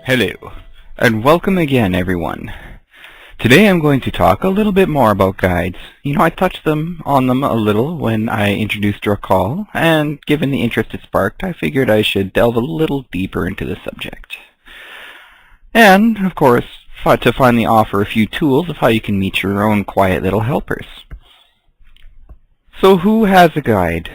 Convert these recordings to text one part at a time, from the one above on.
Hello, and welcome again, everyone. Today I'm going to talk a little bit more about guides. I touched on them a little when I introduced your call, and given the interest it sparked, I figured I should delve a little deeper into the subject. And, of course, to finally offer a few tools of how you can meet your own quiet little helpers. So who has a guide?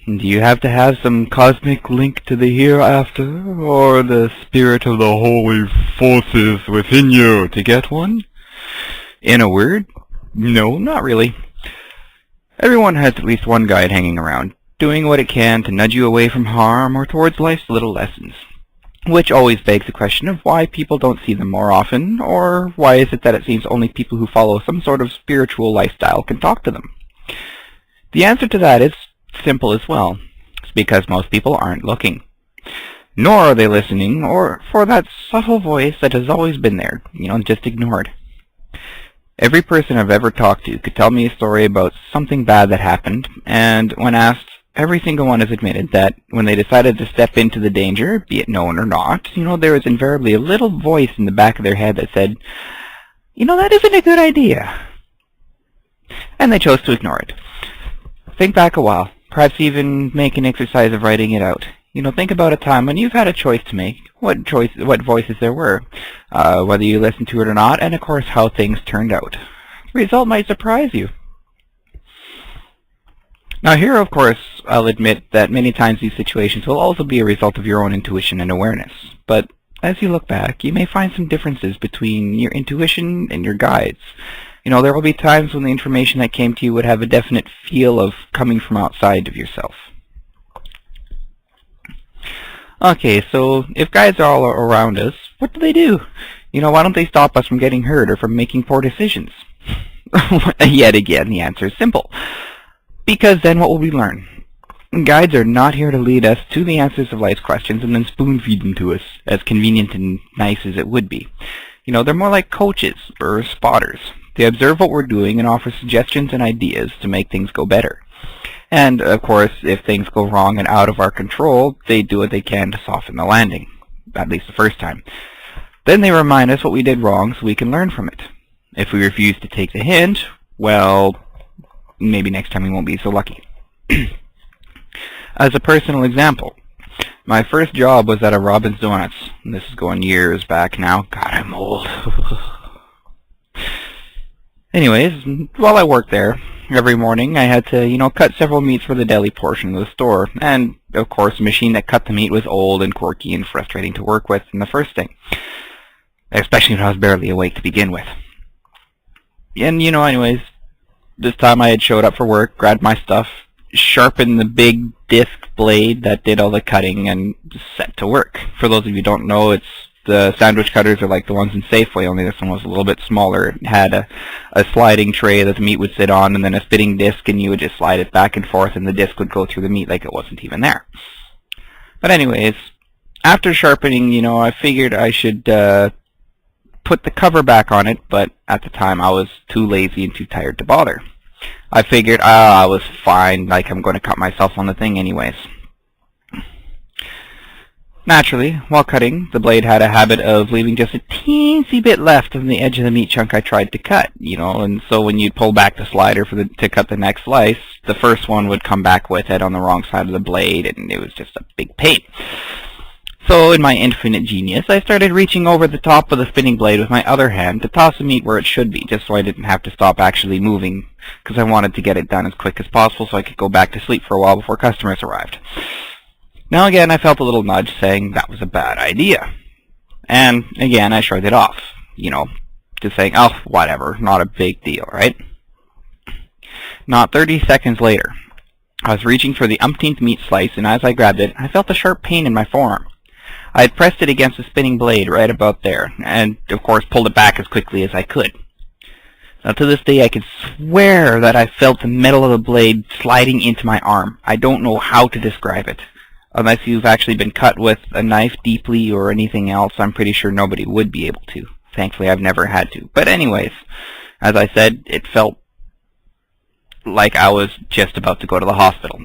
Do you have to have some cosmic link to the hereafter, or the spirit of the holy forces within you to get one? In a word, no, not really. Everyone has at least one guide hanging around, doing what it can to nudge you away from harm or towards life's little lessons. Which always begs the question of why people don't see them more often, or why is it that it seems only people who follow some sort of spiritual lifestyle can talk to them? The answer to that is simple as well. It's because most people aren't looking. Nor are they listening, or for that subtle voice that has always been there, just ignored. Every person I've ever talked to could tell me a story about something bad that happened, and when asked, every single one has admitted that when they decided to step into the danger, be it known or not, there was invariably a little voice in the back of their head that said, that isn't a good idea. And they chose to ignore it. Think back a while. Perhaps even make an exercise of writing it out. Think about a time when you've had a choice to make, what voices there were, whether you listened to it or not, and of course how things turned out. The result might surprise you. Now here, of course, I'll admit that many times these situations will also be a result of your own intuition and awareness. But as you look back, you may find some differences between your intuition and your guides. There will be times when the information that came to you would have a definite feel of coming from outside of yourself. Okay, so if guides are all around us, what do? Why don't they stop us from getting hurt or from making poor decisions? Yet again, the answer is simple. Because then what will we learn? Guides are not here to lead us to the answers of life's questions and then spoon-feed them to us, as convenient and nice as it would be. They're more like coaches or spotters. They observe what we're doing and offer suggestions and ideas to make things go better. And, of course, if things go wrong and out of our control, they do what they can to soften the landing, at least the first time. Then they remind us what we did wrong so we can learn from it. If we refuse to take the hint, well, maybe next time we won't be so lucky. As a personal example, my first job was at a Robin's Donuts. This is going years back now. God, I'm old. Anyways, while I worked there, every morning I had to, cut several meats for the deli portion of the store. And, of course, the machine that cut the meat was old and quirky and frustrating to work with in the first thing. Especially when I was barely awake to begin with. And, anyways, this time I had showed up for work, grabbed my stuff, sharpened the big disc blade that did all the cutting, and set to work. For those of you who don't know, the sandwich cutters are like the ones in Safeway, only this one was a little bit smaller. It had a sliding tray that the meat would sit on, and then a spinning disc, and you would just slide it back and forth, and the disc would go through the meat like it wasn't even there. But anyways, after sharpening, I figured I should put the cover back on it, but at the time I was too lazy and too tired to bother. I figured, I was fine, like I'm going to cut myself on the thing anyways. Naturally, while cutting, the blade had a habit of leaving just a teensy bit left on the edge of the meat chunk I tried to cut, and so when you'd pull back the slider to cut the next slice, the first one would come back with it on the wrong side of the blade, and it was just a big pain. So, in my infinite genius, I started reaching over the top of the spinning blade with my other hand to toss the meat where it should be, just so I didn't have to stop actually moving, because I wanted to get it done as quick as possible so I could go back to sleep for a while before customers arrived. Now again, I felt a little nudge saying that was a bad idea. And again, I shrugged it off, just saying, oh, whatever, not a big deal, right? Not 30 seconds later, I was reaching for the umpteenth meat slice, and as I grabbed it, I felt a sharp pain in my forearm. I had pressed it against the spinning blade right about there, and of course pulled it back as quickly as I could. Now to this day I can swear that I felt the metal of the blade sliding into my arm. I don't know how to describe it. Unless you've actually been cut with a knife deeply or anything else, I'm pretty sure nobody would be able to. Thankfully, I've never had to. But anyways, as I said, it felt like I was just about to go to the hospital.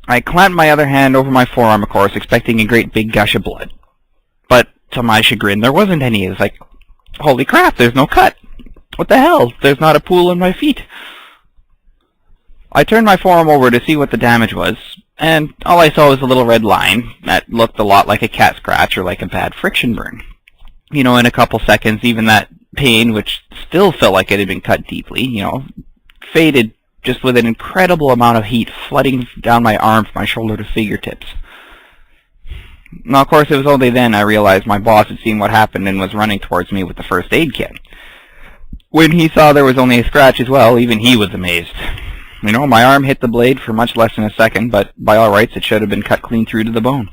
I clamped my other hand over my forearm, of course, expecting a great big gush of blood. But to my chagrin, there wasn't any. It was like, holy crap, there's no cut. What the hell? There's not a pool in my feet. I turned my forearm over to see what the damage was, and all I saw was a little red line that looked a lot like a cat scratch or like a bad friction burn. You know, in a couple seconds, even that pain, which still felt like it had been cut deeply, you know, faded just with an incredible amount of heat flooding down my arm from my shoulder to fingertips. Now, of course, it was only then I realized my boss had seen what happened and was running towards me with the first aid kit. When he saw there was only a scratch as well, even he was amazed. You know, my arm hit the blade for much less than a second, but by all rights, it should have been cut clean through to the bone.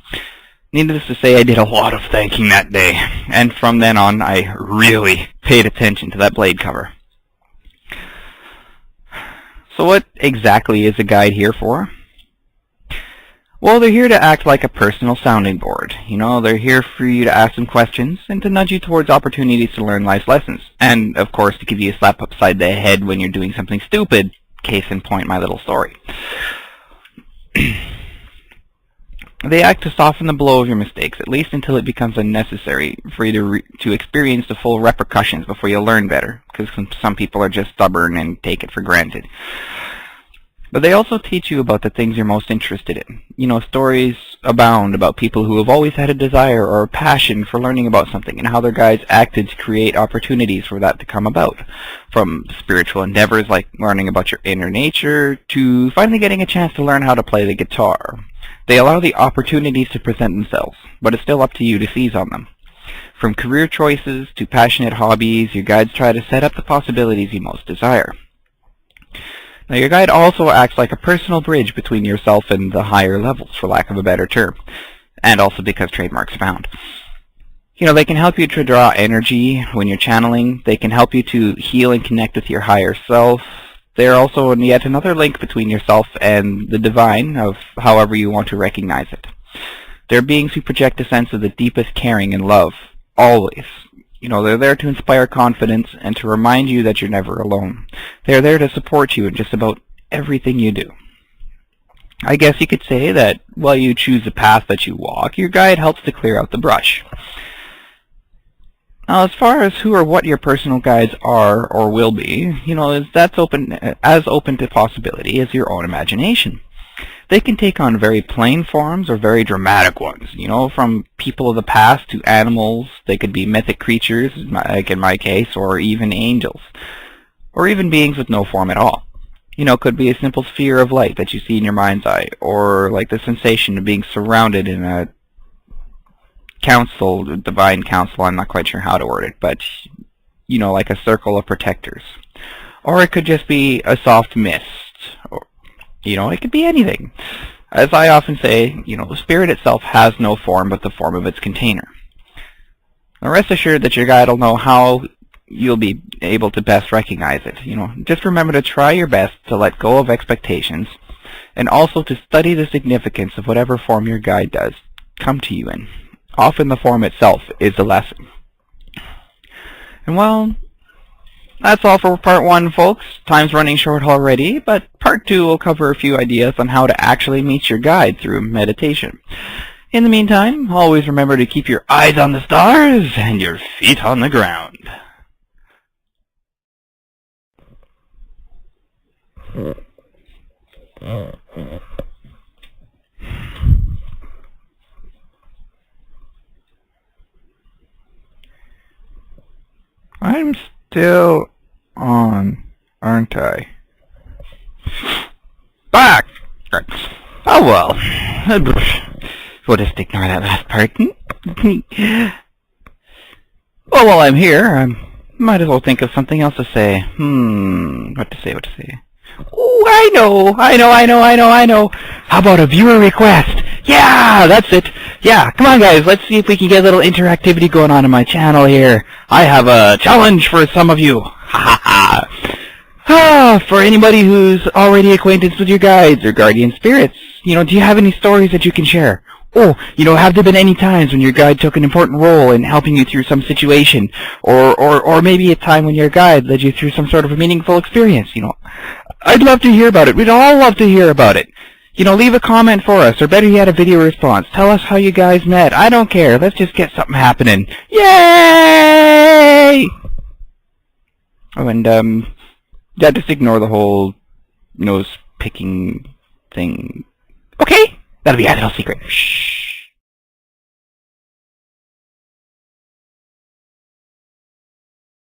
Needless to say, I did a lot of thanking that day, and from then on, I really paid attention to that blade cover. So what exactly is a guide here for? Well, they're here to act like a personal sounding board. You know, they're here for you to ask them questions and to nudge you towards opportunities to learn life's lessons. And, of course, to give you a slap upside the head when you're doing something stupid. Case in point, my little story. They act to soften the blow of your mistakes, at least until it becomes unnecessary for you to experience the full repercussions before you learn better, because some people are just stubborn and take it for granted. But they also teach you about the things you're most interested in. You know, stories abound about people who have always had a desire or a passion for learning about something and how their guides acted to create opportunities for that to come about. From spiritual endeavors like learning about your inner nature to finally getting a chance to learn how to play the guitar. They allow the opportunities to present themselves, but it's still up to you to seize on them. From career choices to passionate hobbies, your guides try to set up the possibilities you most desire. Now, your guide also acts like a personal bridge between yourself and the higher levels, for lack of a better term, and also because trademarks abound. You know, they can help you to draw energy when you're channeling. They can help you to heal and connect with your higher self. They're also yet another link between yourself and the divine, of however you want to recognize it. They're beings who project a sense of the deepest caring and love, always. You know, they're there to inspire confidence and to remind you that you're never alone. They're there to support you in just about everything you do. I guess you could say that while you choose the path that you walk, your guide helps to clear out the brush. Now, as far as who or what your personal guides are or will be, you know, that's as open to possibility as your own imagination. They can take on very plain forms or very dramatic ones, you know, from people of the past to animals. They could be mythic creatures, like in my case, or even angels, or even beings with no form at all. You know, it could be a simple sphere of light that you see in your mind's eye, or like the sensation of being surrounded in a council, divine council, I'm not quite sure how to word it, but, you know, like a circle of protectors. Or it could just be a soft mist, or, you know, it could be anything. As I often say, you know, the spirit itself has no form but the form of its container. Now, rest assured that your guide will know how you'll be able to best recognize it. You know, just remember to try your best to let go of expectations, and also to study the significance of whatever form your guide does come to you in. Often the form itself is the lesson. And well, that's all for part 1, folks. Time's running short already, but part 2 will cover a few ideas on how to actually meet your guide through meditation. In the meantime, always remember to keep your eyes on the stars and your feet on the ground. I'm still on, aren't I? Back! Oh well. We'll just ignore that last part. Well, while I'm here, I might as well think of something else to say. What to say? Oh, I know. How about a viewer request? Yeah, that's it. Yeah, come on guys, let's see if we can get a little interactivity going on in my channel here. I have a challenge for some of you. Ha ha ha. For anybody who's already acquainted with your guides or guardian spirits, you know, do you have any stories that you can share? Oh, you know, have there been any times when your guide took an important role in helping you through some situation? Or maybe a time when your guide led you through some sort of a meaningful experience, you know? I'd love to hear about it. We'd all love to hear about it. You know, leave a comment for us, or better yet, a video response. Tell us how you guys met. I don't care. Let's just get something happening. Yay! Oh, and, yeah, just ignore the whole nose-picking thing. Okay? That'll be our little secret. Shh.